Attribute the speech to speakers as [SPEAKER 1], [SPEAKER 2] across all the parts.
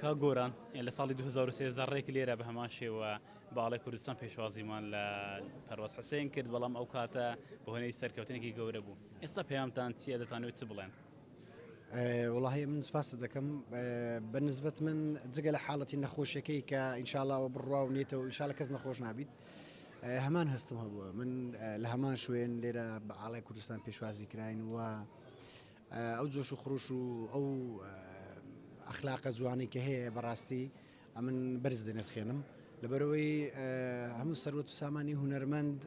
[SPEAKER 1] کا گۆران لە ساڵی 2013 ڕێک لێرە بە هەمان شێوە باڵی کوردستان پێشوازیمان لە پەروەز حوسێن کرد بەڵام ئەو کاتە بەهۆی سەرکەوتنێکی گەورە بوو. ئێستا پەیامتان چییە، دەتانەوێت چ بڵێن؟
[SPEAKER 2] والله من سپاس دەکەم بەنسبەت من جگە لە حاڵەتی نەخۆشیەکەی کە ئینشاءڵڵا بڕوا و نێتەوە ئینشاءڵڵا کەس نەخۆش نابیت هەمان هەستم هەبووە من لە هەمان شوێن لێرە بە ئاڵای کوردستان پێشوازی کراین و ئەو جۆش و خڕوش و ئەو ئەخلاقە جوانی کە هەیە بەڕاستی ئەمن بەرز دەنرخێنم لەبەرەوەی هەموو سەروەت و سامانی هونەرمەند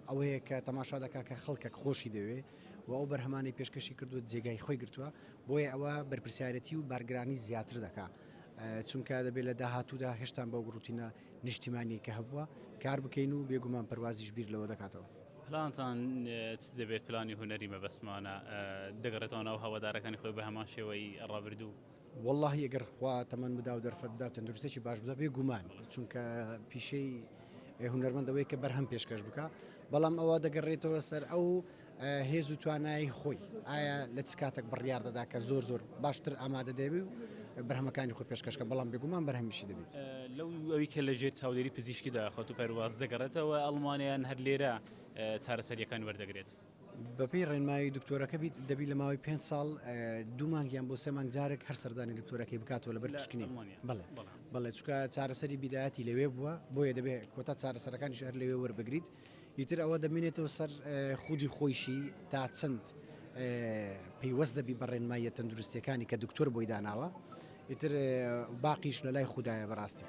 [SPEAKER 2] ئەوەیە کە تەماشا دەکا کە خەڵکێک خۆشی دەوێ و ئەو بەرهەمانی پێشکەشی کردووە جێگای خۆی گرتووە بۆیە ئەوە بەرپرسیارەتی و بارگرانی زیاتر دەکا چونکە دەبێت لە داهاتوودا هێشتان بەو ڕوتینە نیشتیمانی کە هەبووە کار بکەین و بێگومان پەروازیش بیر لەوە دەکاتەوە.
[SPEAKER 1] پلانتان چ دەبێت؟ پلانی هونەری مەبەستمانە دەگەڕێتەوە ئەو هەوادارەکانی خۆی بە هەمان شێوەی ڕابردوو؟
[SPEAKER 2] والله ئەگەر خوا تەمەن بدا و دەرفەتدا تەندروستێکی باش بدا بێ گومان چونکە پیشەی هونەرمەندەوەی کە بەرهەم پێشکەش بکە بەڵام ئەوە دەگەڕێتەوە سەر ئەو هێز و توانایی خۆی ئایا لە چ کاتێک بڕیار دەدا کە زۆر باشتر ئامادە دەبێ و بەرهەمەکانی خۆی پێشکەشکە بەڵام بێگومان بەرهەمیشی دەبێت.
[SPEAKER 1] لەو ئەوی کە لەژێر چاودێری پزیشکیدا خۆت و پەرواز دەگەڕێتەوە ئەڵمانیان هەر لێرە چارەسەریەکان وەردەگرێت.
[SPEAKER 2] بەپێی ڕێنمایی دکتۆرەکە بیت دەبی لە ماوەی 5 ساڵ 2 مانگیان بۆ 3 مانگ جارێک هەر سەردانی دکتۆرەکەی بکاتەوە لەبەر پشکنی بەڵێ چونکە چارەسەری بیدایەتی لەوێ بووە بۆیە دەبێت کۆتا چارەسەرەکانی شەهر لەوێ وەربگریت ئیتر ئەوە دەمێنێتەوە سەر خودی خۆیشی تا چەند پەیوەست دەبی بە ڕێنماییە تەندروستیەکانی کە دکتۆر بۆی داناوە ئیتر باقیش لە لای خوددایە بەڕاستی.